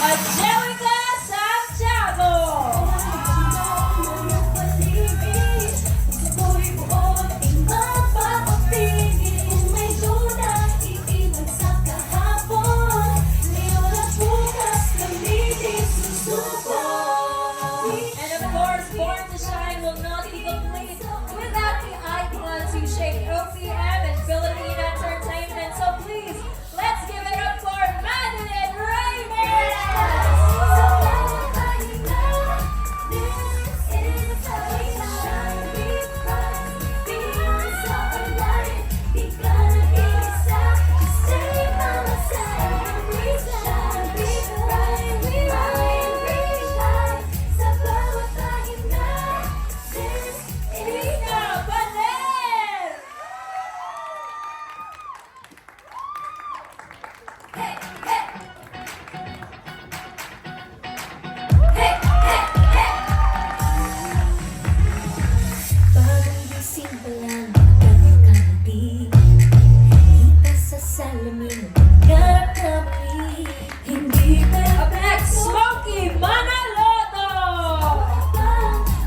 Angelica Santiago. And of course, Born to Shine will not be complete without the icons who shape OPM and Philippine entertainment. So please, let's give it up for Madeline Reyes! Tina Paner! Bagong gising pa lang, ganun ka na di. Kita sa salamin, garap na mali. Hindi pa Up next, Smokey Manaloto!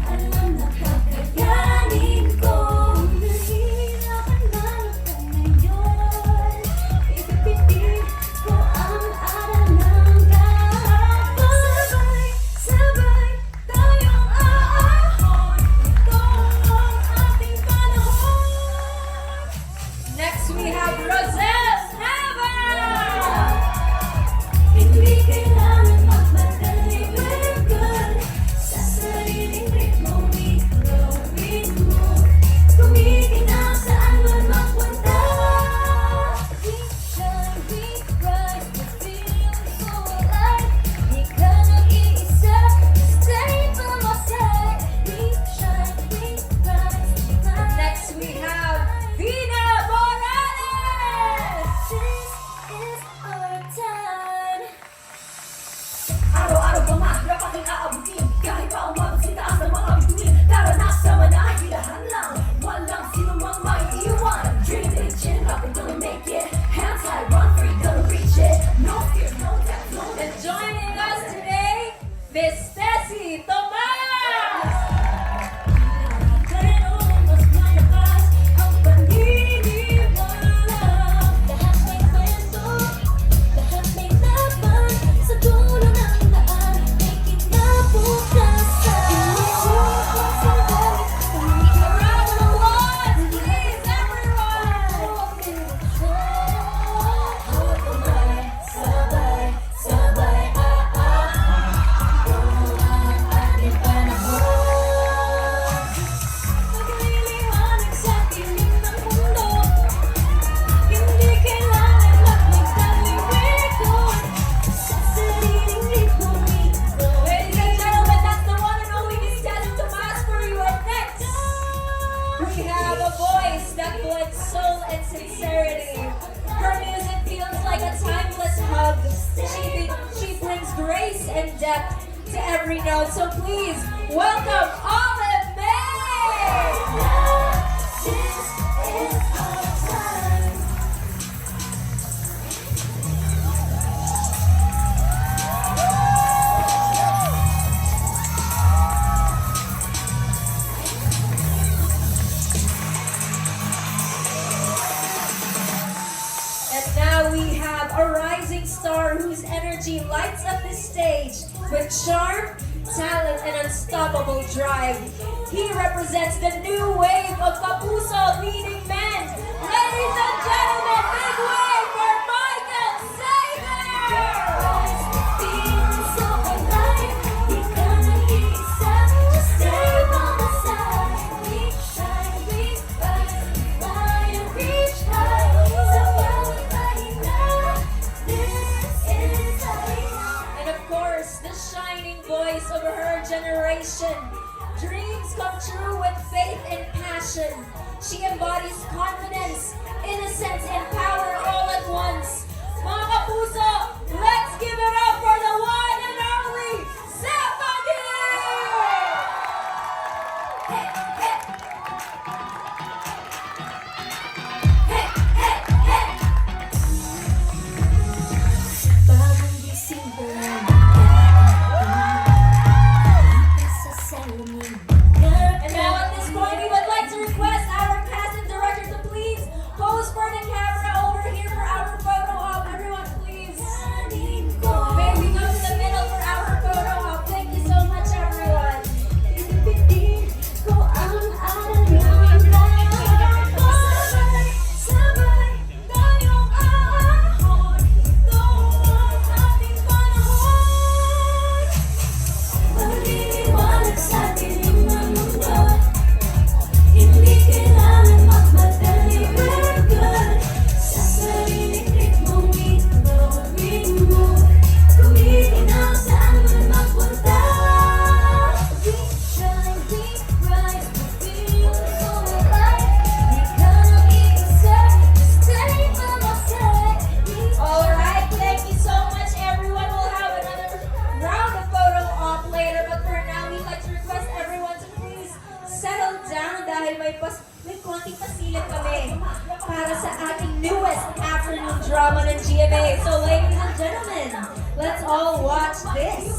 alam na kakayanin ko. Nahihirapan man ako ngayon. Ipipitid ko ang aral ng kahapon. Sabay tayong aahon. Ito ang ating panahon. Next, we have Roselle Nava! Hindi kailangan magmadali, we're good. Sa sariling ritmo, ritmo. Kumikinang saan man magpunta. We shine, we rise, we feel so alive. Di ka nag-iisa, stay by my side. We shine, we rise, we rise. Next, we have Vina Morales! This is our time. Araw-araw pangarap aking aabutin. Kahit pa umabot sa taas ng mga bituin. Tara na sa manahilahan lang. Walang sino mang maiiwan. Dream it, chin up, and gonna make it. Hands high, run free, gonna reach it. No fear, no doubt, no And joining us today, Miss Tessie Tomas! Pero mas malakas ang paniniwala. Lahat may kwento, lahat may laban. Sa dulo ng daan, may kinabukasan. A round of applause, please, everyone! Sabay, sabay, ating panahon. Magliliwanag sa dilim ng mundo. Hindi kailangan magmagdaliwikon. Sa sariling ritmo, Ladies and gentlemen, that's the one and only Miss Tessie Tomas for you. And next, we have a voice that blends soul and sincerity. Her music feels like a timeless hug. She brings grace and depth to every note. So please, welcome Olive May! This is our time. And now we have a rising star whose energy lights up the stage with charm, talent, and unstoppable drive. He represents the new wave of Kapuso leading men. Ladies and gentlemen, big wave for Michael Saber! Feeling so alive. Di ka nag-iisa. Just stay by my side. We shine, we rise, we fly and reach high. Sa bawat pahina, this is our time. And of course, the shining voice of her generation. Dreams come true with faith and passion. She embodies confidence, innocence, and power all at once. Mga kapuso, let's give it up for the one and only Stephanie! Bagong gising pa lang, Oh, watch this.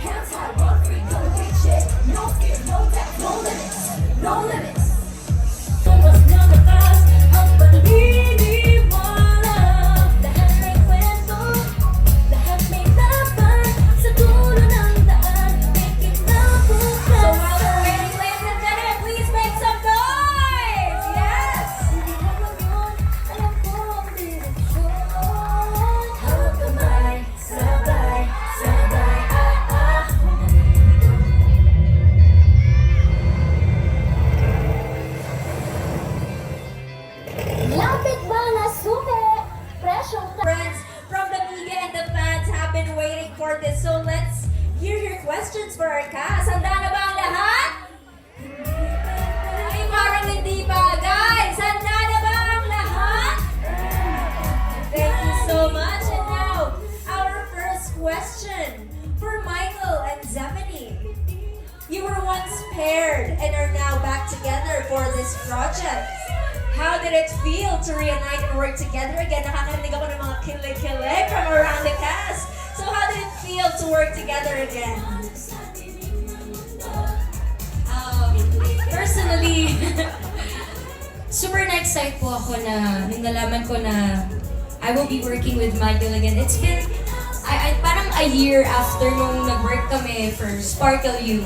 Hands high, run free, gonna reach it. No fear, no doubt, no limits, no limits. Somos lumabas ang paniniwala. Lahat may kwento, lahat may laban. Sa dulo ng daan, may kinabukasan. So while we're waiting, ladies and gentlemen, please make some noise! Yes! Hindi mo ngayon, alam ko ang direksyon. Hawak kamay, sabay, sabay, Lapit ba na supe? Presyong Friends from the media and the fans have been waiting for this, so let's hear your questions for our cast. Handa na ba ang lahat? Ay, parang hindi pa, guys! Handa na ba ang lahat? Thank you so much. And now, our first question for Michael and Zephanie. You were once paired and are now back together for this project. How did it feel to reunite and work together again? Nakakarinig ako ng mga kilig-kilig from around the cast. So how did it feel to work together again? Personally, super na-excite po ako na nung nalaman ko na I will be working with Michael again. It's been parang a year after nung nag-work kami for Sparkle You.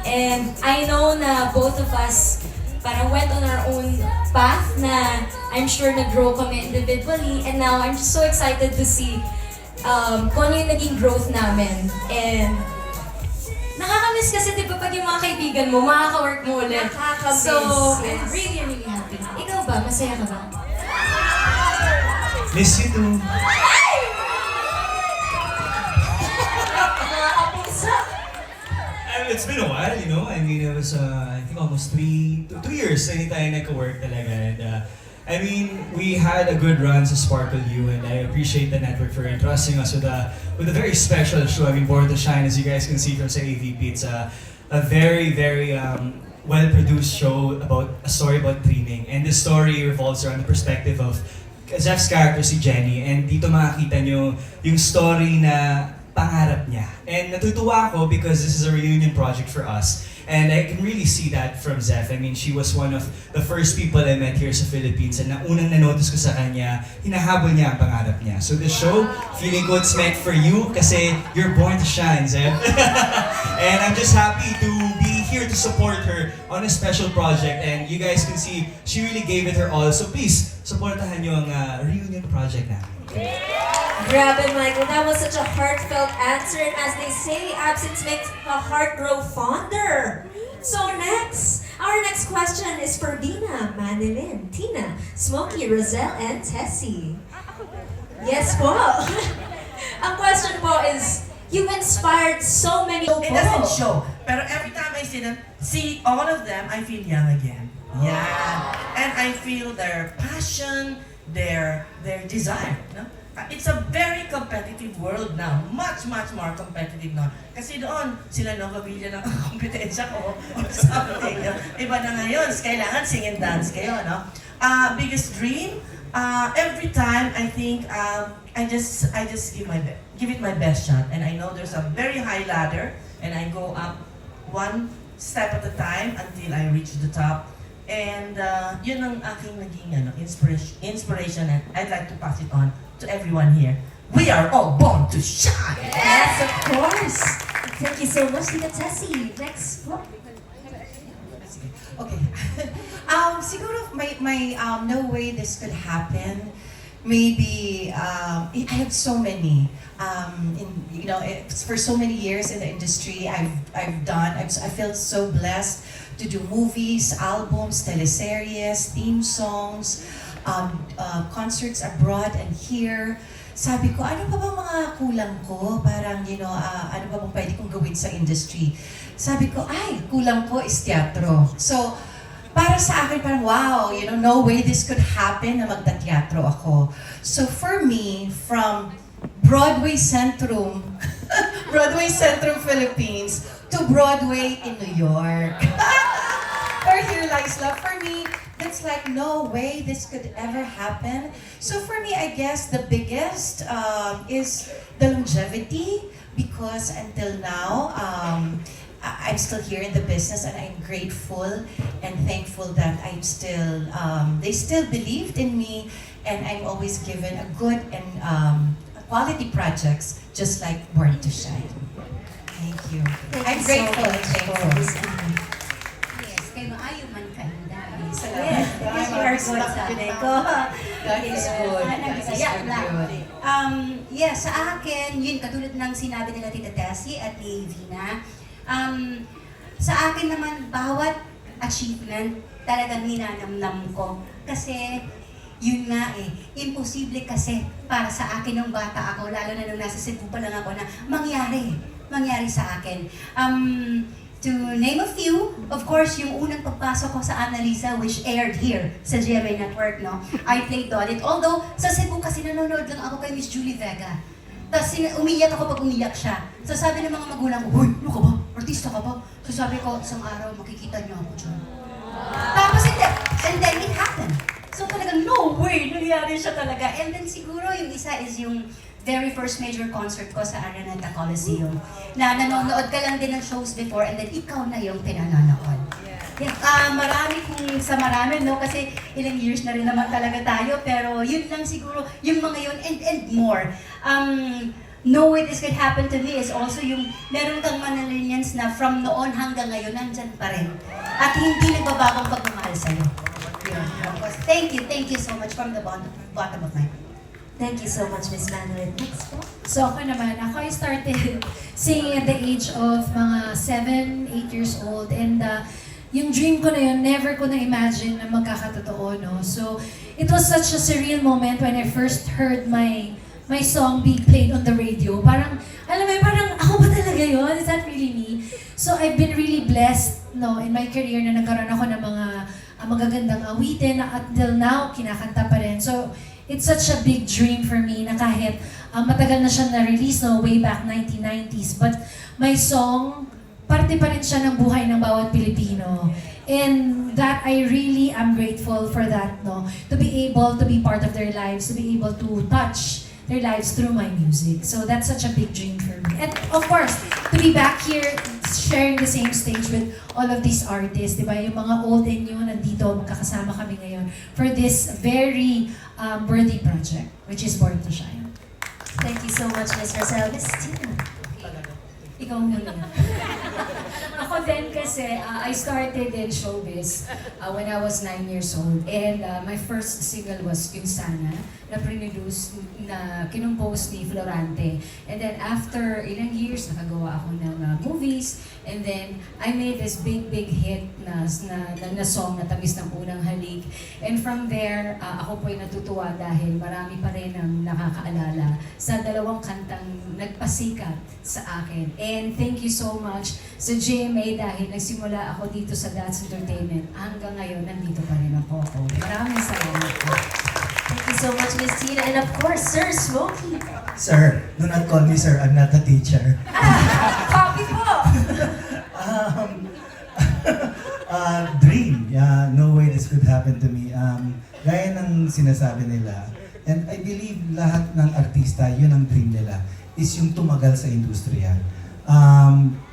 And I know na both of us parang went on our own path na I'm sure nag-grow kami individually. And now I'm just so excited to see kung ano yung naging growth namin. And nakakamiss kasi di ba pag yung mga kaibigan mo, makaka-work mo ulit. Nakakamiss, So, yes. I'm really, really happy. Ikaw ba? Masaya ka ba? Miss you too. Mga kapusa! It's been a while, you know. I mean, it was, I think almost 2 years na hindi tayo nagka-work talaga. And, I mean, we had a good run sa Sparkle You, and I appreciate the network for entrusting us with a very special show. I mean, Born to Shine, as you guys can see from sa AVP, it's a very, very well-produced show about a story about dreaming. And the story revolves around the perspective of Zeph's character, si Jenny, and dito makakita nyo yung story na pangarap niya. And natutuwa ako because this is a reunion project for us. And I can really see that from Zeph. I mean, she was one of the first people I met here sa Philippines, and na unang na-notice ko sa kanya, hinahabol niya ang pangarap niya. So the show, feeling ko it's meant for you kasi you're born to shine, Zeph. And I'm just happy to be here to support her on a special project. And you guys can see, she really gave it her all. So please, supportahan niyo ang reunion project namin. Grabe, Michael. That was such a heartfelt answer. And as they say, absence makes the heart grow fonder. So our next question is for Dina, Manilyn, Tina, Smokey, Roselle, and Tessie. Yes po. Ang question po is, you've inspired so many people. It doesn't show. Pero every time I see all of them, I feel young again. Yeah. And I feel their passion, their desire. No? It's a very competitive world now. Much, much more competitive now. Kasi doon, sila Nova Villa ng kompetensya ko or something. No? Iba na ngayon. Kailangan sing and dance kayo. No? Biggest dream, every time I think I just give it my best shot. And I know there's a very high ladder and I go up one step at a time until I reach the top. And yun ang aking naging inspiration, and I'd like to pass it on to everyone here. We are all born to shine! Yes, of course. Thank you so much, Tina Tessie. Next po. Okay. Siguro may no way this could happen. Maybe I have so many. For so many years in the industry, I feel so blessed to do movies, albums, teleseries, theme songs, concerts abroad and here. Sabi ko, ano pa ba mga kulang ko? Parang, ano pa bang pwede kong gawin sa industry? Sabi ko, kulang ko is teatro. So, para sa akin, parang wow, no way this could happen na magta-teatro ako. So for me, from Broadway Centrum, Philippines, to Broadway in New York. Where here lies love. For me, it's like, no way this could ever happen. So for me, I guess the biggest is the longevity, because until now, I'm still here in the business, and I'm grateful and thankful that I'm still, they still believed in me, and I'm always given a good and quality projects, just like Born to Shine. Thank you. I'm you so grateful and much thankful. Yes, kay maayo man ka hinday. So, Yes, yes, you are good sa akin ko. God is good. Yes, God is Bisaya so lang. good. Yes, sa akin, yun, katulad ng sinabi nila Tita Tessie at ni Vina, sa akin naman, bawat achievement talagang ninanamnam ko. Kasi, yun nga imposible kasi para sa akin nung bata ako, lalo na nung nasa Cebu pa lang ako, na mangyari sa akin. To name a few, of course, yung unang pagpasok ko sa Annalisa, which aired here sa GMA Network, no? I played Dodit. Although, sa Cebu kasi nanonood lang ako kay Miss Julie Vega. Tapos umiyak ako pag umiyak siya. So sabi ng mga magulang ko, "Hoy, ano ka ba? Artista ka ba?" So sabi ko, isang araw, makikita niyo ako dyan. Tapos and then it happened. So talagang, no way, nangyari siya talaga. And then siguro yung isa is yung very first major concert ko sa Araneta Coliseum. Na nanonood ka lang din ng shows before, and then ikaw na yung pinanonood. Yeah, marami, no? Kasi ilang years na rin naman talaga tayo, pero yun lang siguro, yung mga yun, and more. No way this could happen to me is also yung meron kang manalinians na from noon hanggang ngayon, nandyan pa rin. At hindi nagbabagong pagmamahal sa'yo. Yun. Thank you so much from the bottom of my heart. Thank you so much, Miss Manuel. Next po. So ako naman, I started singing at the age of mga 7, 8 years old, and yung dream ko na yun, never ko na-imagine na magkakatotoo, no? So, it was such a surreal moment when I first heard my song being played on the radio. Parang, alam mo, parang ako ba talaga yun? Is that really me? So, I've been really blessed, no, in my career na nagkaroon ako ng mga magagandang awitin na until now, kinakanta pa rin. So, it's such a big dream for me na kahit matagal na siya na-release, no, way back 1990s. But my song, parte pa rin siya ng buhay ng bawat Pilipino. And that I really am grateful for that, no? To be able to be part of their lives, to be able to touch their lives through my music. So that's such a big dream for me. And of course, to be back here sharing the same stage with all of these artists, di ba? Yung mga old and new nandito, magkakasama kami ngayon for this very worthy project, which is Born to Shine. Thank you so much, Miss Rosel. Miss Tina. Ikaw muna. Ako din kasi, I started in showbiz when I was 9 years old. And my first single was Yung Sana, na produce na kinumpose ni Florante. And then after ilang years, nakagawa ako ng movies. And then I made this big hit na song na Tamis ng Unang Halik. And from there, ako po'y natutuwa dahil marami pa rin ang nakakaalala sa dalawang kantang nagpasikat sa akin. And thank you so much sa GMA dahil nagsimula ako dito sa That's Entertainment. Hanggang ngayon, nandito pa rin ako. Maraming salamat po. Thank you so much, Miss Tina. And of course, Sir Smokey. Sir, do not call me sir. I'm not a teacher. Copy po! Dream. Yeah, no way this could happen to me. Gaya ng sinasabi nila, and I believe lahat ng artista, yun ang dream nila, is yung tumagal sa industriya.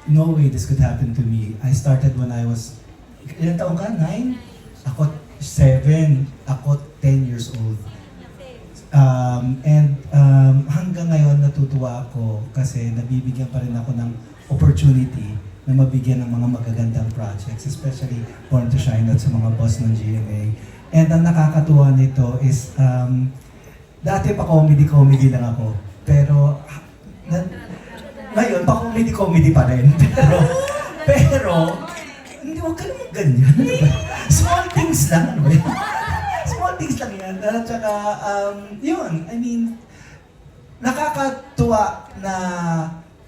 No way this could happen to me. I started when I was, ilan taong ka? 9? Ako 7. Ako 10 years old. Hanggang ngayon natutuwa ako kasi nabibigyan pa rin ako ng opportunity na mabigyan ng mga magagandang projects, especially Born to Shine at sa mga boss ng GMA. And ang nakakatuwa nito is, dati pa comedy lang ako. Pero, ngayon, pa-comedy pa rin. Pero, hindi, huwag ka naman ganyan. Ano ba? Small things lang, ano ba? Small things lang yan. At saka, yun, I mean, nakakatuwa na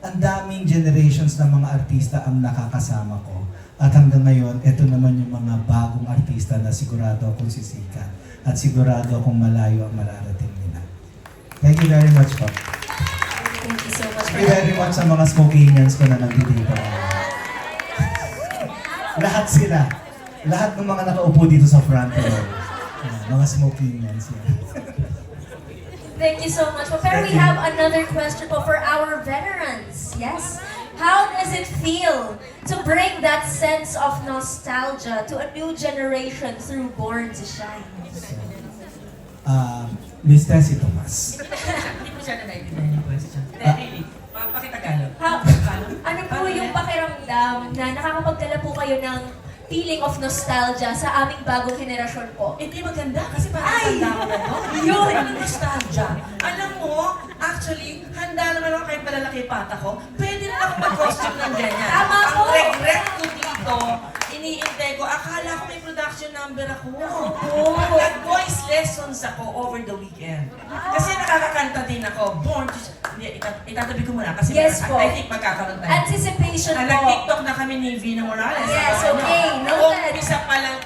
ang daming generations ng mga artista ang nakakasama ko. At hanggang ngayon, ito naman yung mga bagong artista na sigurado akong sisikat. At sigurado akong malayo ang mararating nila. Thank you very much po. Thank you so much. Thank you very much sa mga Smokians ko na nagdidito. Lahat sila. lahat ng mga nakaupo dito sa front row. Mga smoking men siya. Thank you so much po. Pero we have another question po for our veterans. Yes? How does it feel to bring that sense of nostalgia to a new generation through Born to Shine? Miss Tessie Tomas. Hindi ko siya na-identify yung question. Really, pakitagalog. Ano po yung pakiramdam na nakakapagdala po kayo ng feeling of nostalgia sa aming bagong henerasyon po? Hindi maganda kasi parang handa ko na to. Yun! Ang nostalgia. Alam mo, actually, handa naman ako kahit malalaki yung pata ko. Pwede na ako mag-costume ng ganyan. Tama Ang po. regret ko dito, iniintay ko, akala ko may production number ako. Nag-voice lessons ako over the weekend. Kasi nakakakanta din ako. Born to... Hindi, itatabi ko muna kasi Yes po. I think magkakaroon tayo. Anticipation po. Nag-TikTok na kami ni Vina Morales. Yes, okay. Noted. Noted. Isa pa lang.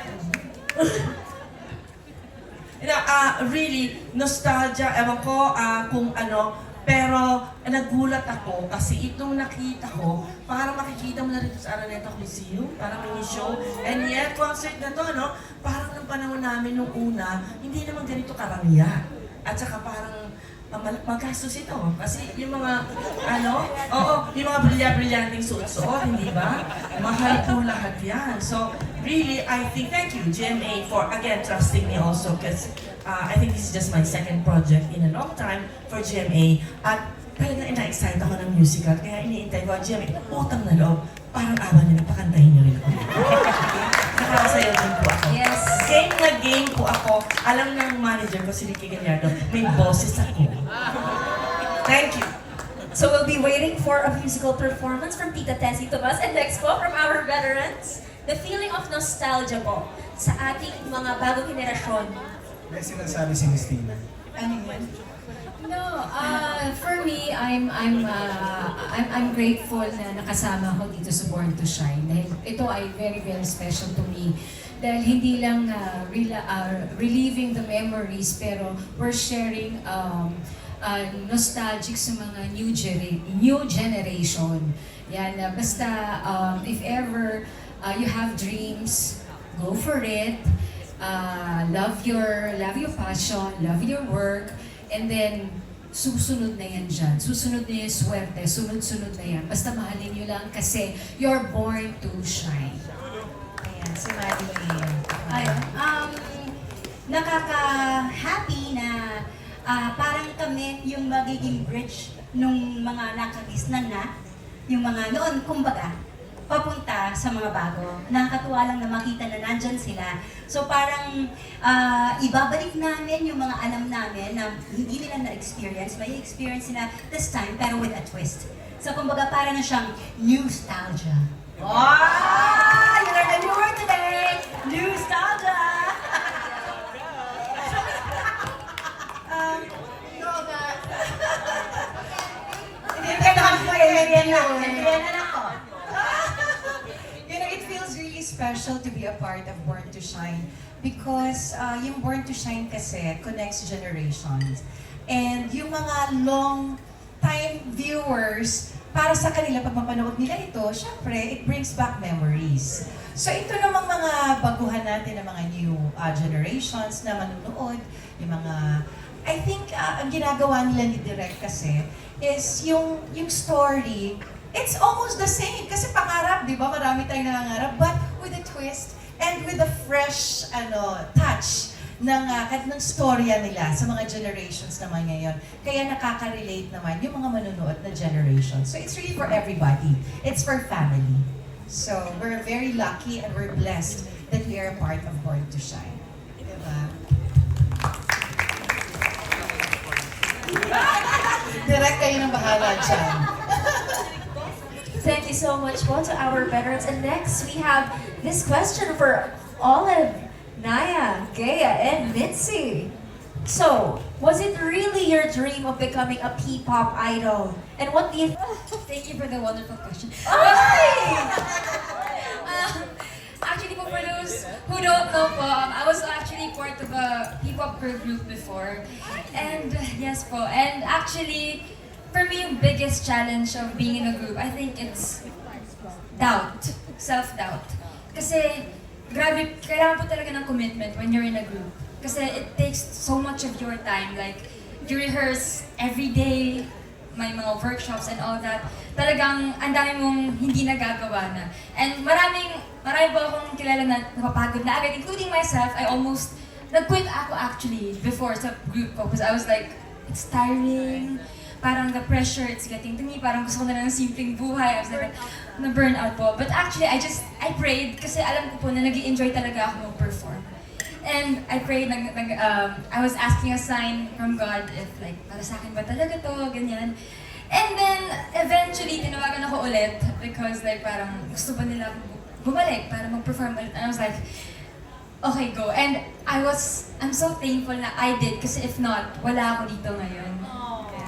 Really, nostalgia, ewan ko kung ano, pero nagulat ako kasi itong nakita ko, parang makikita mo na rito sa Araneta Coliseum, parang mini show, and yet, concert na to, no? Parang ng panahon namin nung una, hindi naman ganito karamihan. At saka parang magastos ito. Kasi yung mga, yung mga brilya-brilyanting suot-suot, hindi ba? Mahal po lahat yan. So, really, I think, thank you, GMA, for, again, trusting me also, because I think this is just my second project in a long time for GMA. At talagang ina-excite ako ng musical, kaya iniintay ko, GMA, utang na loob, parang awa nila, pakantahin niyo rin ako. Nakakasayaw din po ako. Yes. Game na game po ako. Alam ng manager ko, si Ricky Gallardo, may boses ako. Thank you. So we'll be waiting for a musical performance from Tita Tessie Tomas and next po from our veterans. The feeling of nostalgia po sa ating mga bagong henerasyon. May sinasabi si Miss Tina. Ano yan? No, for me, I'm grateful na nakasama ako dito sa Born to Shine. Dahil ito ay very, very special to me. Dahil hindi lang reliving the memories, pero we're sharing nostalgic sa mga new generation. Yan, basta if ever you have dreams, go for it. Love your passion, love your work, and then susunod na yan dyan. Susunod na yung swerte, sunod-sunod na yan. Basta mahalin nyo lang kasi you're born to shine. Ayan, si Madeline. Ayun, nakaka-happy na parang kami yung magiging bridge nung mga nakagisnan na, yung mga noon, kumbaga, papunta sa mga bago. Nakakatuwa lang na makita na nandyan sila. So parang ibabalik namin yung mga alam namin na hindi nila na-experience, may experience nila this time pero with a twist. So kumbaga parang na siyang nostalgia. Wow! You learned a new word today! Nostalgia! It feels really special to be a part of Born to Shine because yung Born to Shine kasi connects generations. And yung mga long-time viewers, para sa kanila, pag mapanood nila ito, syempre, it brings back memories. So ito namang mga baguhan natin ng mga new generations na manunood, yung mga, I think, ang ginagawa nila ni Direk kasi is yung story, it's almost the same. Kasi pangarap, di ba? Marami tayong nangangarap, but with a twist and with a fresh touch ng storya nila sa mga generations naman ngayon. Kaya nakaka-relate naman yung mga manunood na generation. So it's really for everybody. It's for family. So we're very lucky and we're blessed that we are a part of Born to Shine. Diba? Direct kayo ng bahala dyan. Thank you so much po to our veterans. And next, we have this question for Olive, Naya, Gea, and Mitzi. So, was it really your dream of becoming a P-pop idol? And what do you... Thank you for the wonderful question. Actually, for those who don't know po, I was actually part of a P-pop girl group before. And yes po, and actually, for me, yung biggest challenge of being in a group, I think it's doubt, self-doubt. Kasi grabe, kailangan po talaga ng commitment when you're in a group. Kasi it takes so much of your time. Like, you rehearse every day, may mga workshops and all that. Talagang ang dami mong hindi nagagawa na. And marami po akong kilala na napapagod na agad, including myself. I almost, nag-quit ako actually before sa group ko because I was like, it's tiring. Parang the pressure, it's getting to me. Parang gusto ko na lang ng simpleng buhay. I was like, na-burn out po. But actually, I prayed kasi alam ko po na nag-i-enjoy talaga ako mag-perform. And I prayed, I was asking a sign from God if like, para sa akin ba talaga to, ganyan. And then, eventually, tinawagan ako ulit because like parang gusto ba nila bumalik para mag-perform ulit. And I was like, okay, go. And I'm so thankful na I did kasi if not, wala ako dito ngayon.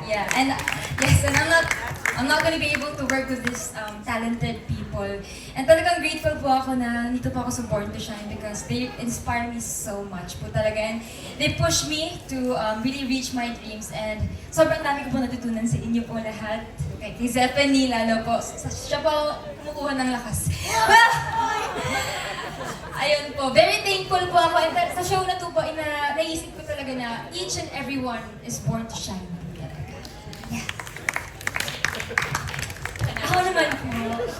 Yeah, and yes, and I'm not gonna be able to work with these talented people. And talagang grateful po ako na nandito po ako sa Born to Shine because they inspire me so much po talaga. And they push me to really reach my dreams. And sobrang dami ko po natutunan sa inyo po lahat. Kay Zephanie, lalo po. Siya po kumukuha ng lakas. Well, ayun po, very thankful po ako. And sa show na to po, naisip ko talaga na each and everyone is born to shine. Ako naman po,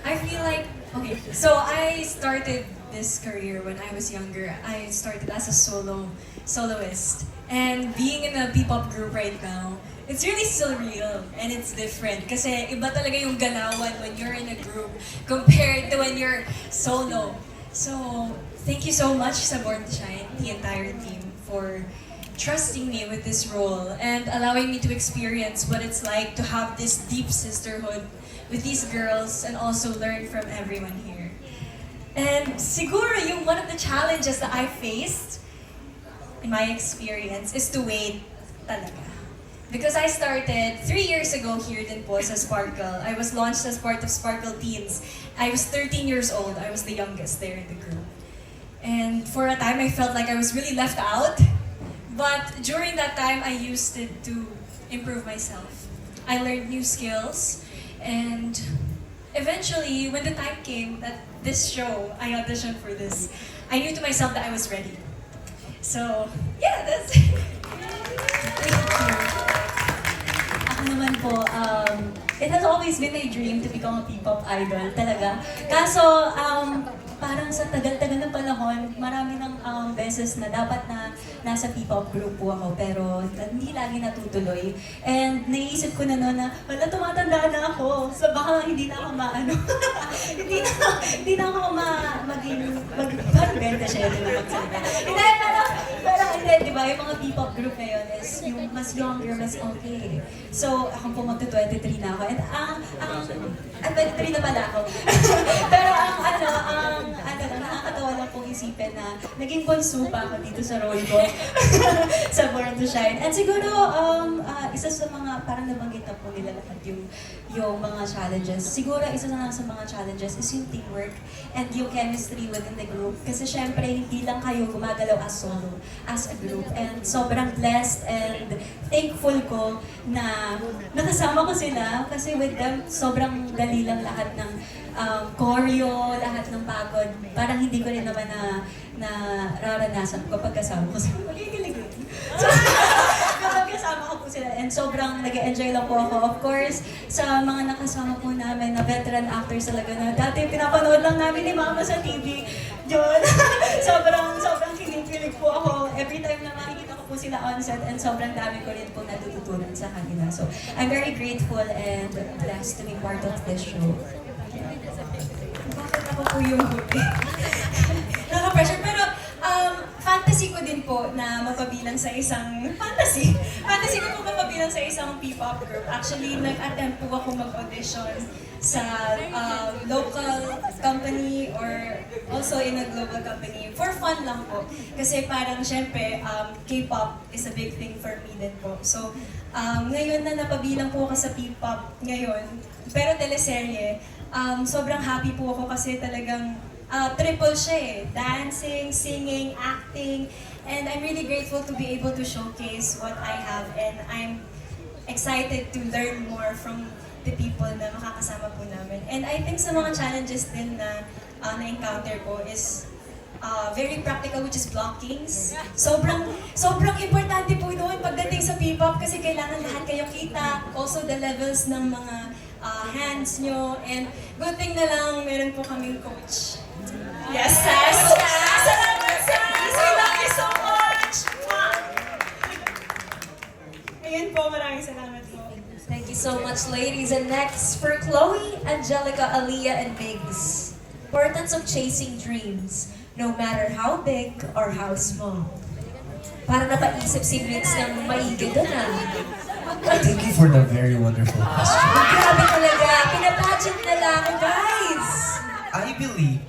I feel like, okay, so I started this career when I was younger. I started as a soloist. And being in a P-pop group right now, it's really surreal and it's different. Kasi iba talaga yung galawan when you're in a group compared to when you're solo. So, thank you so much sa Born to Shine, the entire team, for trusting me with this role and allowing me to experience what it's like to have this deep sisterhood with these girls and also learn from everyone here. And siguro yung one of the challenges that I faced in my experience is to wait talaga. Because I started 3 years ago here din po sa Sparkle. I was launched as part of Sparkle Teens. I was 13 years old. I was the youngest there in the group. And for a time, I felt like I was really left out. But during that time, I used it to improve myself. I learned new skills, and eventually, when the time came that this show, I auditioned for this, I knew to myself that I was ready. So, yeah, that's it. Ako naman po, it has always been my dream to become a P-pop idol, talaga. Kaso, parang sa tagal-tagal ng panahon, marami ng beses na dapat na nasa P-pop group po ako, pero hindi lagi natutuloy. And naisip ko na noon na, wala, tumatanda na ako, so baka hindi na ako maano, hindi na ako parang benta siya yun na magsalita. Hindi, parang hindi, di ba, yung mga P-pop group ngayon is yung mas younger, mas okay. So, ako po magto-23 na ako. And 23 na pala ako. Pero nakakatawa lang pong isipin na naging bunso pa ako dito sa role ko sa Born to Shine. And siguro, isa sa mga, parang nabanggit na po nila lahat yung mga challenges. Siguro, isa na lang sa mga challenges is yung teamwork and yung chemistry within the group. Kasi syempre, hindi lang kayo gumagalaw as solo, as a group. And sobrang blessed and thankful ko na nakasama ko sila kasi with them, sobrang dali lang lahat ng choreo, lahat ng pagod. Parang hindi ko rin naman na raranasan kapag kasama ko sila. So, kapag kasama ko po sila, and sobrang nag-enjoy lang po ako. Of course, sa mga nakasama po namin na veteran actors talaga na dati pinapanood lang namin ni Mama sa TV. Yun. sobrang kilig po ako. Every time na makikita ko po sila on set, and sobrang dami ko rin po natututunan sa kanila. So, I'm very grateful and blessed to be part of this show. Bakit ako po yung huli? Naka-pressure. Pero, fantasy ko din po na mapabilang sa isang Fantasy ko po mapabilang sa isang P-pop group. Actually, nag-attempt po ako mag-audition sa local company or also in a global company. For fun lang po. Kasi parang syempre, K-pop is a big thing for me din po. So, ngayon na napabilang po ako sa P-pop ngayon, pero teleserye, sobrang happy po ako kasi talagang triple siya eh. Dancing, singing, acting, and I'm really grateful to be able to showcase what I have, and I'm excited to learn more from the people na makakasama po namin. And I think sa mga challenges din na na-encounter ko is very practical, which is blockings. Sobrang importante po doon pagdating sa P-pop kasi kailangan lahat kayo kita. Also the levels ng mga hands nyo. And good thing na lang, meron po kaming coach. Yes, Sass! Salamat, Sass! We love you so much! Ayun po, maraming salamat po. Thank you so much, ladies. And next, for Chloe, Angelica, Aliyah, and Migs. Importance of chasing dreams, no matter how big or how small. Para napaisip si Migs ng maigi doon Thank you for the very wonderful question. Grabe talaga. Pinapagent na lang, guys. I believe.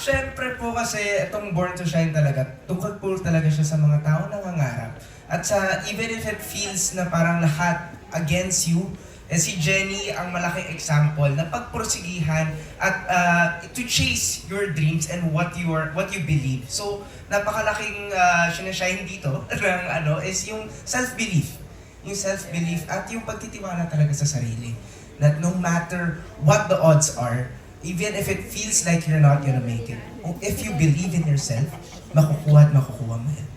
Siyempre po kasi itong Born to Shine talaga, tungkol po talaga siya sa mga tao na nangangarap. At sa even if it feels na parang lahat against you, si Jenny ang malaking example na pagprosigihan at to chase your dreams and what you believe. So napakalaking sinashine dito ng is yung self-belief. Yung self-belief at yung pagtitiwala talaga sa sarili. That no matter what the odds are, even if it feels like you're not gonna make it, if you believe in yourself, makukuha at makukuha mo yan.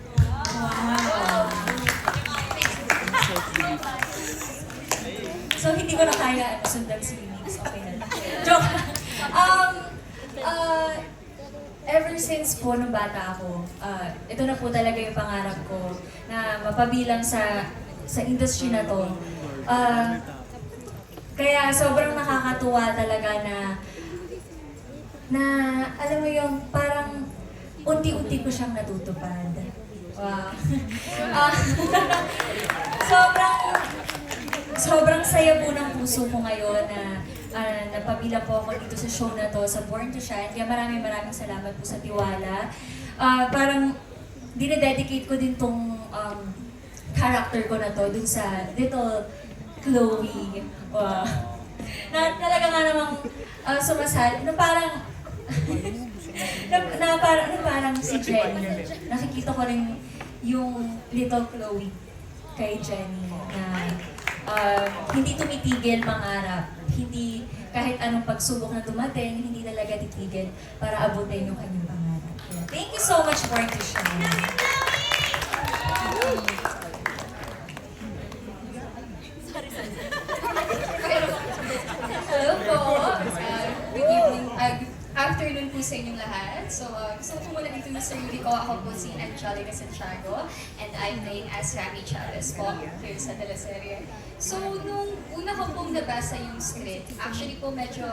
So, hindi ko na kaya sundan si Migs. Okay na. Joke. Ever since po nung bata ako, ito na po talaga yung pangarap ko na mapabilang sa industry na to. Kaya sobrang nakakatuwa talaga na alam mo yung parang unti-unti ko siyang natutupad. Wow. Sobrang saya po ng puso ko ngayon na napabila po ako dito sa show na to, sa Born to Shine. Kaya maraming salamat po sa tiwala. Parang dinededicate ko din tong character ko na to dun sa little Chloe. Wow. Na talaga nga namang sumasal, na parang parang si Jenny. Nakikita ko rin yung little Chloe kay Jenny na hindi tumitigil mangarap. Hindi kahit anong pagsubok na dumating, hindi talaga titigil para abutin yung kanyang pangarap. Yeah. Thank you so much, Born to Shine. Hello po. Good evening. Afternoon po sa inyong lahat. So, gusto ko muna introduce sa sarili ko. Ako po si Angelica Santiago and I'm playing as Rami Chavez po here sa teleserye. So, nung una ko pong nabasa yung script, actually po medyo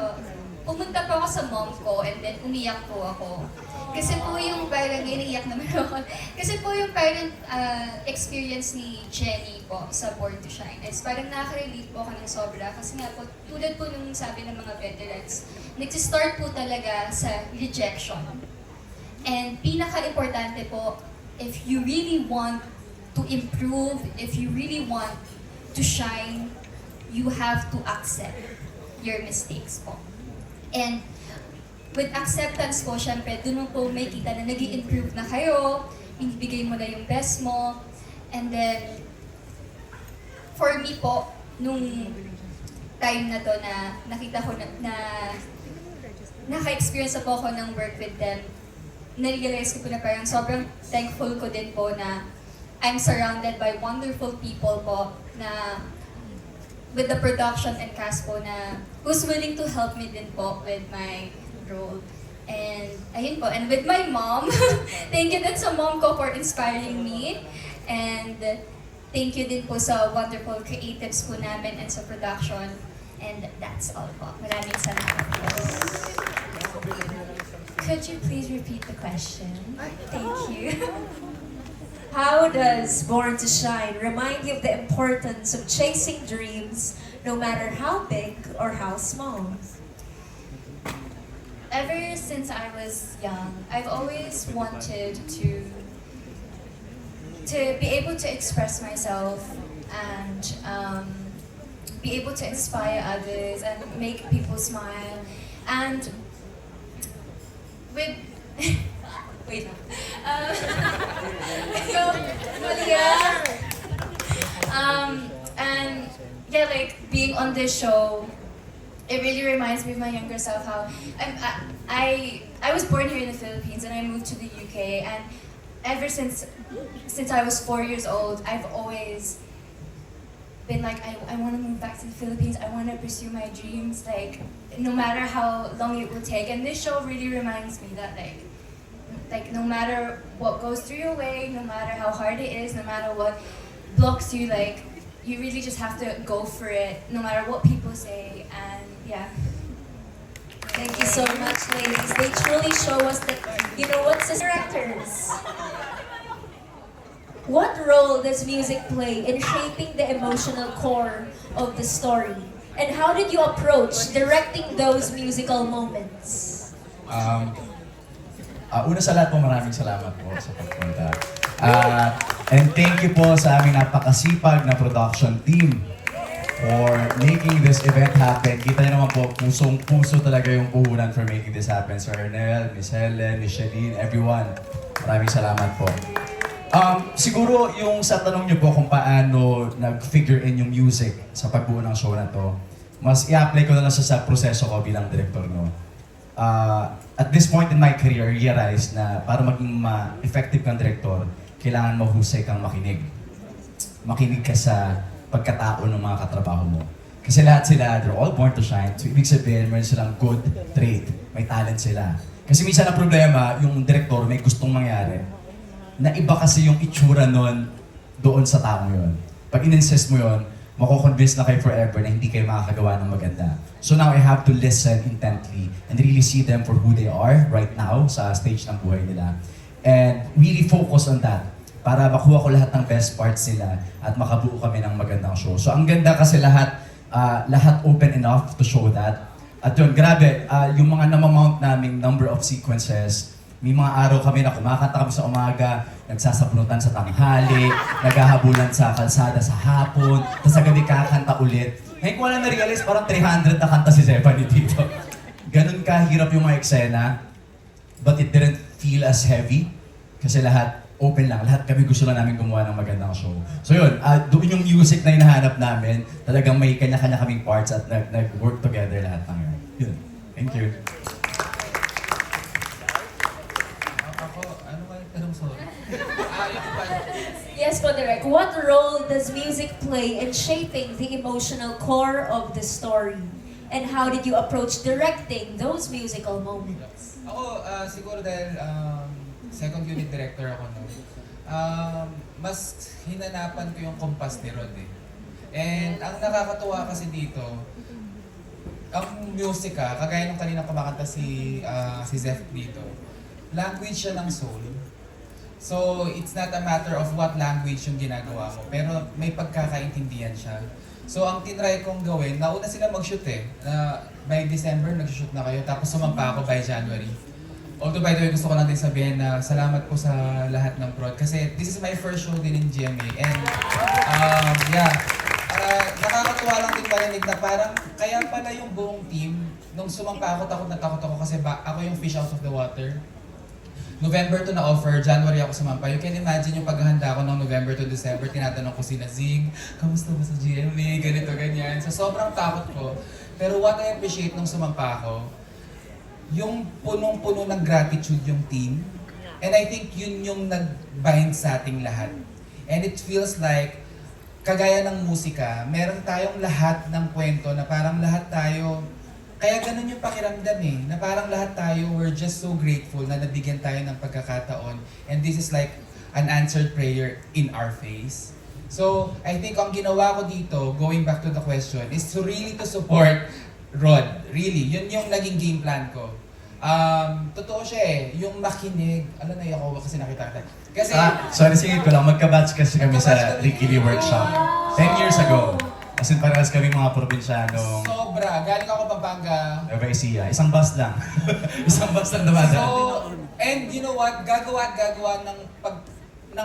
pumunta po ako sa mom ko and then umiyak po ako. Kasi po yung parang iniiyak naman ako. Kasi po yung parang experience ni Jenny po sa Born to Shine is parang nakaka-relate po ako ng sobra. Kasi nga po, tulad po nung sabi ng mga veterans, nag-start po talaga sa rejection. And pinaka-importante po, if you really want to improve, if you really want to shine, you have to accept your mistakes po. And with acceptance po, syempre, dun mo po may kita na nag-i-improve na kayo, ibigay mo na yung best mo, and then, for me po, nung time na to na nakita ko na naka-experience na po ako ng work with them, na-realize ko po na parang sobrang thankful ko din po na I'm surrounded by wonderful people po na with the production and cast po na who's willing to help me din po with my role. And ayun po, and with my mom, thank you din sa mom ko for inspiring me. And thank you din po sa wonderful creatives po namin and sa production. And that's all po. Maraming salamat po. Could you please repeat the question? Thank you. How does Born to Shine remind you of the importance of chasing dreams, no matter how big or how small? Ever since I was young, I've always wanted to be able to express myself and be able to inspire others and make people smile. And with wait. So, Malia. And yeah, like being on this show, it really reminds me of my younger self. How I was born here in the Philippines and I moved to the UK, and ever since I was 4 years old, I've always been like, I want to move back to the Philippines. I want to pursue my dreams, like no matter how long it will take. And this show really reminds me that like no matter what goes through your way, no matter how hard it is, no matter what blocks you, like you really just have to go for it, no matter what people say. And yeah. Thank you so much, ladies. They truly show us that, you know what's the directors. What role does music play in shaping the emotional core of the story? And how did you approach directing those musical moments? Una sa lahat po, maraming salamat po sa pagpunta. And thank you po sa aming napakasipag na production team for making this event happen. Kita niyo naman po, pusong-puso talaga yung puhunan for making this happen. Sir Ernel, Miss Helen, Miss Shalene, everyone. Maraming salamat po. Siguro yung sa tanong niyo po kung paano nag-figure in yung music sa pagbuo ng show na to, mas i-apply ko na lang sa proseso ko bilang director, no? At this point in my career, I realized na para maging effective kang director, kailangan mahusay kang makinig. Makinig ka sa pagkatao ng mga katrabaho mo. Kasi lahat sila, they're all born to shine. So ibig sabihin, meron silang good trait. May talent sila. Kasi minsan ang problema, yung director may gustong mangyari, na iba kasi yung itsura nun doon sa taong yun. Pag in-insist mo yun, mako-convince na kayo forever na hindi kayo makakagawa ng maganda. So now I have to listen intently and really see them for who they are right now sa stage ng buhay nila. And really focus on that para makuha ko lahat ng best parts nila at makabuo kami ng magandang show. So ang ganda kasi lahat open enough to show that. At yun, grabe, yung mga namamount naming number of sequences, may mga araw kami na kumakanta kami sa umaga, nagsasabunutan sa tanghali, naghahabulan sa kalsada sa hapon, tapos sa gabi kakanta ulit. Ngayon ko wala na-realize, parang 300 na kanta si Zephanie dito. Ganun kahirap yung mga eksena, but it didn't feel as heavy kasi lahat open lang. Lahat kami gusto lang namin gumawa ng magandang show. So yun, doon yung music na hinahanap namin, talagang may kanya-kanya kaming parts at nag-work together lahat ng yun. Yun. Thank you. Yes, po, Direk. What role does music play in shaping the emotional core of the story? And how did you approach directing those musical moments? Ako, siguro dahil second unit director ako, no? Mas hinanapan ko yung kompas ni Rod, eh. And ang nakakatuwa kasi dito, ang musika, kagaya nung kanina kumakanta si Zeph dito, language siya ng soul. So, it's not a matter of what language yung ginagawa mo, pero may pagkakaintindihan siya. So, ang tinry kong gawin, nauna sila mag-shoot eh. By December, nag-shoot na kayo, tapos sumampa ako by January. Although, by the way, gusto ko lang din sabihin na salamat po sa lahat ng prod. Kasi this is my first show din in GMA. And, nakakatuwa lang din marinig na parang, kaya pala yung buong team, nung sumampa ako, takot ako kasi ako yung fish out of the water. November to na-offer, January ako sumampa. You can imagine yung paghahanda ko ng November to December, tinatanong ko si Zing, kamusta ba sa GMA, ganito, ganyan. So sobrang takot ko. Pero what I appreciate nung sumampa ako, yung punong-puno ng gratitude yung team. And I think yun yung nag-bind sa ating lahat. And it feels like, kagaya ng musika, meron tayong lahat ng kwento na parang lahat tayo, kaya ganun yung pakiramdam eh, na parang lahat tayo, we're just so grateful na nabigyan tayo ng pagkakataon. And this is like an answered prayer in our face. So, I think ang ginawa ko dito, going back to the question, is to really to support Rod. Really, yun yung naging game plan ko. Totoo siya eh, yung makinig, alam na ako kasi nakita kita. Kasi, sorry, singit ko lang, magka-batch kasi kami sa Ricky Lee Workshop. 10 years ago. Kasi parehas kami mga probinsyanong... Sobra, galing ako Pampanga. Nueva Ecija, isang bus lang. Isang bus lang dumadaan. So, and you know what, gagawa ng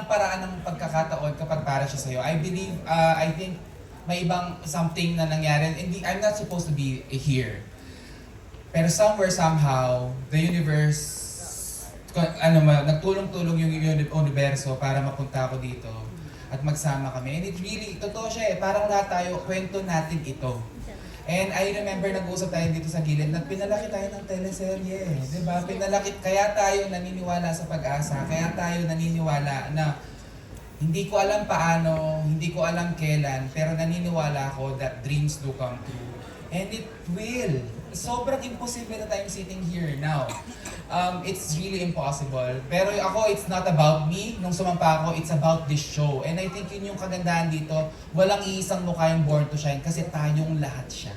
paraan ng pagkakataon kapag para siya sa'yo. I believe, I think, may ibang something na nangyari. I'm not supposed to be here. Pero somewhere, somehow, the universe, nagtulong-tulong yung universo para mapunta ako dito. at magsama kami. And it really, totoo siya parang lahat tayo, kwento natin ito. And I remember nag-uusap tayo dito sa gilid na pinalaki tayo ng teleserye. Diba? Pinalaki, kaya tayo naniniwala sa pag-asa, kaya tayo naniniwala na hindi ko alam paano, hindi ko alam kailan, pero naniniwala ako that dreams do come true. And it will. Sobrang imposible na tayong sitting here now. It's really impossible. Pero ako, it's not about me. Nung sumampa ako, it's about this show. And I think yun yung kagandahan dito. Walang iisang mukha yung Born to Shine kasi tayong lahat siya.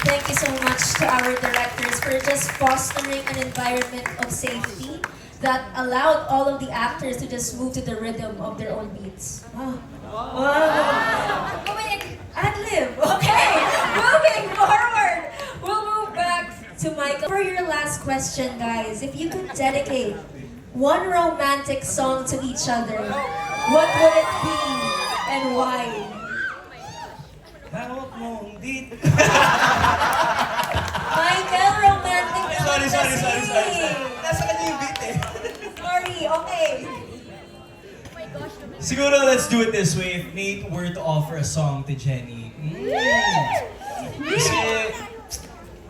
Thank you so much to our directors for just fostering an environment of safety that allowed all of the actors to just move to the rhythm of their own beats. Wow. Wow. Ad-lib. Okay. Moving forward. We'll move back to Michael. For your last question, guys, if you could dedicate one romantic song to each other, what would it be and why? Hawak mong dito. Michael, romantic Sorry. fantasy. Nasa kanya yung beat eh. Sorry, okay. Siguro let's do it this way. If Nate were to offer a song to Jenny. Kasi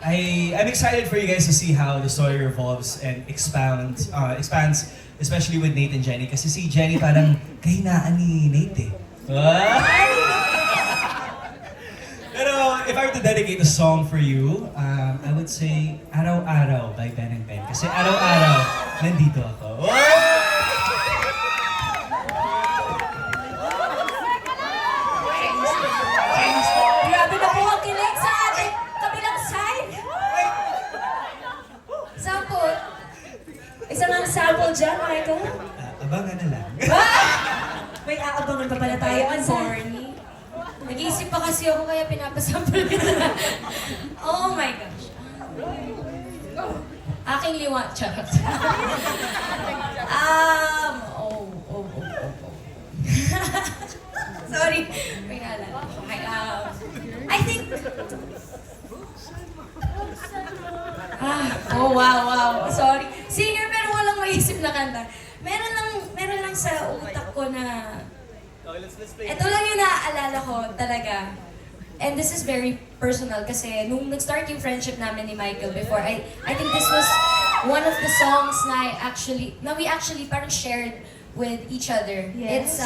I'm excited for you guys to see how the story revolves and expands, especially with Nate and Jenny. Kasi si Jenny parang kahinaan ni Nate eh. Pero if I were to dedicate a song for you, I would say Araw-Araw by Ben and Ben. Kasi araw-araw, nandito ako. Grabe na po ang kilig sa ating kabilang side. Sample. Isa lang sample dyan, Michael. Abangan na lang. May aabangan pa pala tayo. Ang corny. Nag-iisip pa kasi ako kaya pinapasample kita. Oh my gosh. Aking liwa. Charot. Sorry. May naalala. Okay, I think... oh wow. Sorry. Singer pero walang maisip na kanta. Meron lang sa utak ko na... Ito lang yung naaalala ko talaga. And this is very personal kasi nung nag-start yung friendship namin ni Michael before, I think this was one of the songs na we actually parang shared with each other. Yes.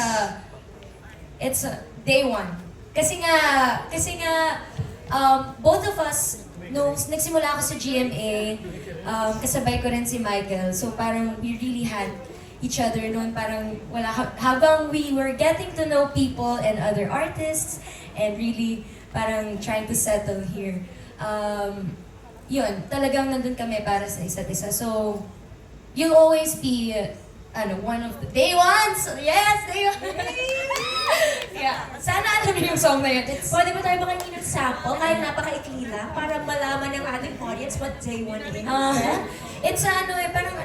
It's day one. Kasi nga both of us nung nagsimula ako sa GMA, kasabay ko rin si Michael. So parang we really had each other noon, parang habang we were getting to know people and other artists and really parang trying to settle here. Yun, talagang nandun kami para sa isa't isa. So, you'll always be one of the day ones! Yes, day ones! Yeah. Sana alam niyo yung song na yun. Pwede ba tayo makingin ng sample? Kahit napakaikli lang para malaman ng ating audience what day one is. It's parang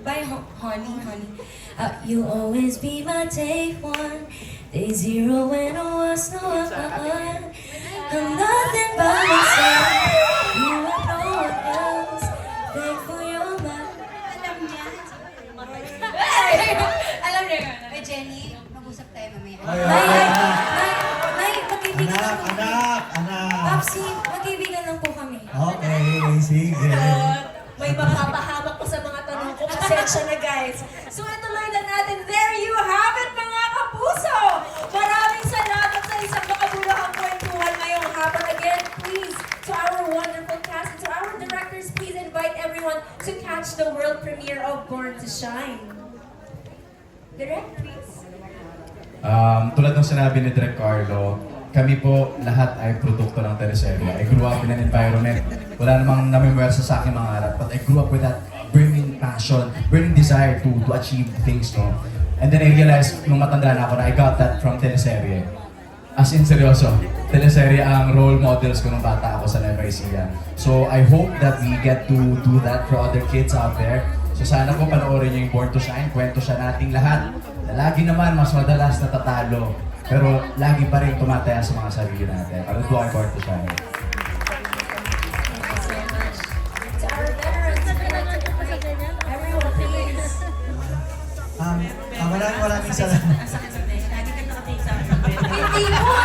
by Honey. You'll always be my day one, day zero when I was no one. I'm nothing but myself. You are no one else. Thankful you're mine. Alam niya yun. Ay, Jenny, mag-usap tayo mamaya. Nay, magkaibigan lang po. Anak! Papsi, magkaibigan lang po kami. Okay, sige. May makapahamak pa sa mga tanong ko. Pasensya na, guys. So, ituloy na natin. There you have it, mga kapuso! Maraming salamat sa isang makabulahang kwentuhan ngayong hapon. Again, please, to our wonderful cast and to our directors, please invite everyone to catch the world premiere of Born to Shine. Direct, please. Tulad ng sinabi ni Direk Carlo, kami po lahat ay produkto ng teleserye. I grew up in an environment, wala namang namimwersa sa aking mga harap, but I grew up with that burning passion, burning desire to achieve things, no? And then I realized, nung matanda na ako, na I got that from teleserye. As in, seryoso, teleserye ang role models ko nung bata ako sa Nueva Ecija. So I hope that we get to do that for other kids out there. So sana po panoorin niyo yung Born to Shine, kwento siya nating lahat. Lagi naman mas madalas natatalo, pero lagi pa rin tumataya sa mga sarili natin. Para po ang Born to Shine. To our veterans, everyone, please. Maraming maraming salamat. Ang sakit sa tenga. Lagi ka nakatingin sa akin ng veteran. Hindi po!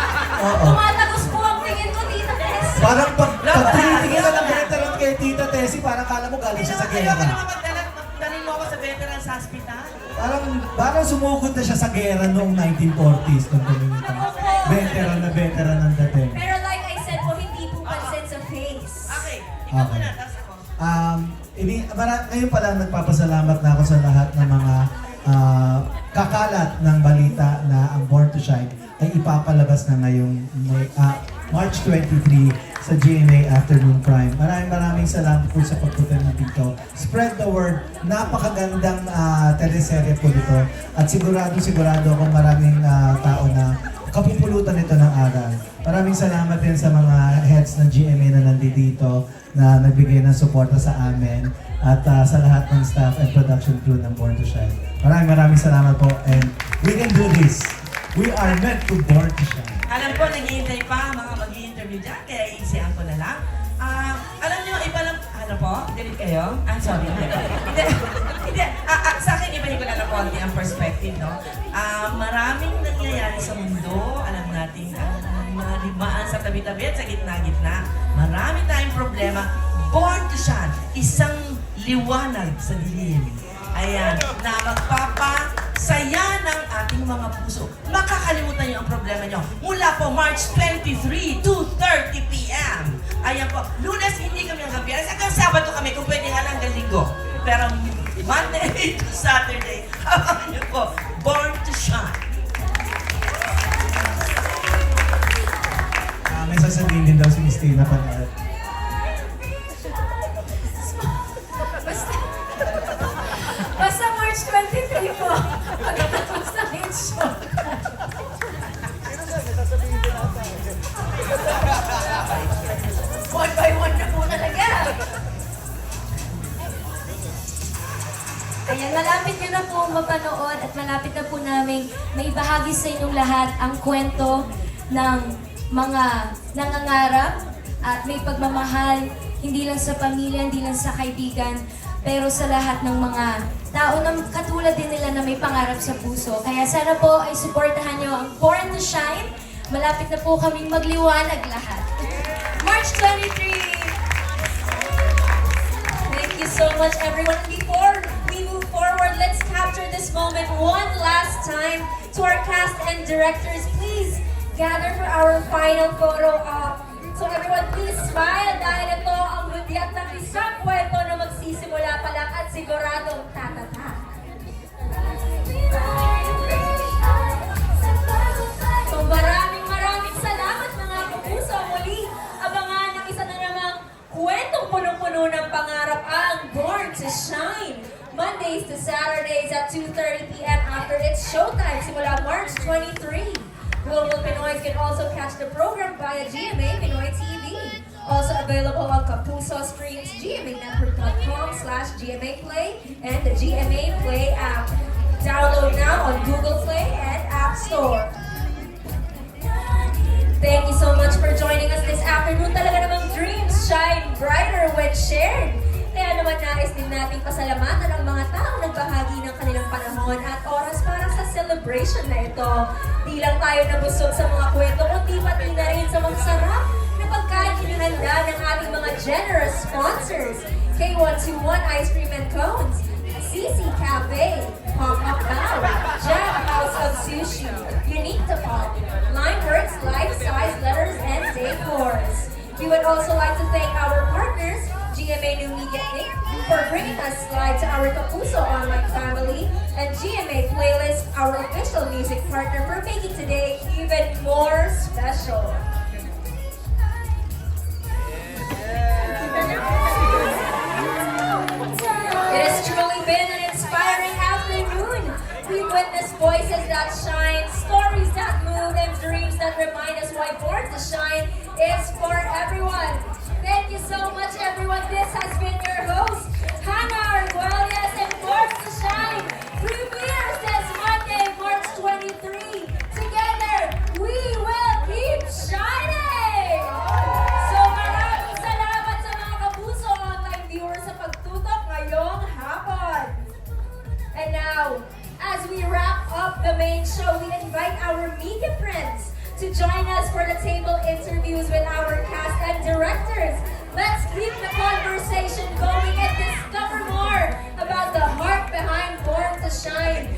Oo. Tumatagos po ang tingin ko, Tita Tess! Parang pag tingin ka ng veteran kay Tita Tessie, parang kala mo galing siya sa Ayoko gera. naman magdalhin mo ako sa veteran sa hospital. Parang sumugod na siya sa gera noong 1940s. Nung tumingin ka. Veteran na veteran ang dating. Pero like I said po, hindi po pansin sa face. Okay, ikaw Okay. muna, tapos ako. Ngayon pala nagpapasalamat na ako sa lahat ng mga kakalat ng balita na ang Born to Shine ay ipapalabas na ngayong March 23 sa GMA Afternoon Prime. Maraming salamat po sa pagpunta ng dito. Spread the word. Napakagandang teleserye po dito. At sigurado ako maraming tao na kapupulutan ito ng aral. Maraming salamat din sa mga heads ng GMA na nandito na nagbigay ng suporta sa amin at sa lahat ng staff and production crew ng Born to Shine. Maraming salamat po and we can do this. We are meant to Born to Shine. Alam ko, naghihintay pa mga mag-i-interview dyan, kaya iisihan ko na lang. Alam niyo, iba lang, ano po? Galit kayo? I'm sorry. Hindi. Sa akin, ibahin ko na lang konti ang perspective, no? Maraming nangyayari sa mundo. Alam natin, mga ligmaan sa tabi-tabi at sa gitna-gitna. Marami tayong problema. Born to Shine, isang liwanag sa dilim. Ayan, na magpapasaya ng ating mga puso. Makakalimutan niyo ang problema niyo. Mula po March 23, 2:30 p.m. Ayan po, Lunes hindi kami ang gabi. Hanggang Sabado kami, kung pwede nga lang hanggang Linggo. Pero Monday to Saturday, abangan niyo po, Born to Shine. May sasabihin din daw si Miss Tina Panal. Basta March 23 po, pagkatapos ng hit show. One by one na po talaga. Ayan, malapit nyo na po mapanood at malapit na po namin may bahagi sa inyong lahat ang kwento ng mga nangangarap at may pagmamahal, hindi lang sa pamilya, hindi lang sa kaibigan, pero sa lahat ng mga tao na katulad din nila na may pangarap sa puso. Kaya sana po ay suportahan nyo ang Born to Shine. Malapit na po kaming magliwanag lahat. March 23! Thank you so much, everyone. And before we move forward, let's capture this moment one last time. To our cast and directors, please gather for our final photo op. So everyone, please smile dahil ito ang hudyat ng isang kwento na magsisimula pa lang at siguradong tatatak. So maraming salamat mga kapuso. Muli, abangan ng isa na namang kwentong punong-puno ng pangarap ang Born to Shine. Mondays to Saturdays at 2:30 p.m. after its showtime simula March 23. Global Pinoys can also catch the program via GMA Pinoy TV. Also available on Kapuso Streams, GMANetwork.com/GMA Play and the GMA Play app. Download now on Google Play and App Store. Thank you so much for joining us this afternoon. Talaga namang dreams shine brighter when shared. Kaya naman nais din nating pasalamatan ang mga taong nagbahagi ng kanilang panahon at oras para sa celebration na ito. Di lang tayo nabusog sa mga kwento, kundi pati na rin sa mga sarap na pagkain inihanda ng ating mga generous sponsors. K121 Ice Cream and Cones, CC Cafe, Pop-Up Bow, Jam House of Sushi, Unique to Pop, Lineworks Life Size Letters and Decors. We would also like to thank our partners, GMA New Media Inc., for bringing us live to our Kapuso online family, and GMA Playlist, our official music partner, for making today even more special. It has truly been an inspiring afternoon. We witnessed voices that shine, stories that move, and dreams that remind us why Born to Shine is for everyone. Thank you so much, everyone. This has been your host, Hannah Arguelles, and Born to Shine premieres this Monday, March 23. Together, we will keep shining! So maraming salamat sa mga Kapuso online viewers sa pagtutok ngayong hapon. And now, as we wrap up the join us for the table interviews with our cast and directors. Let's keep the conversation going and discover more about the heart behind Born to Shine.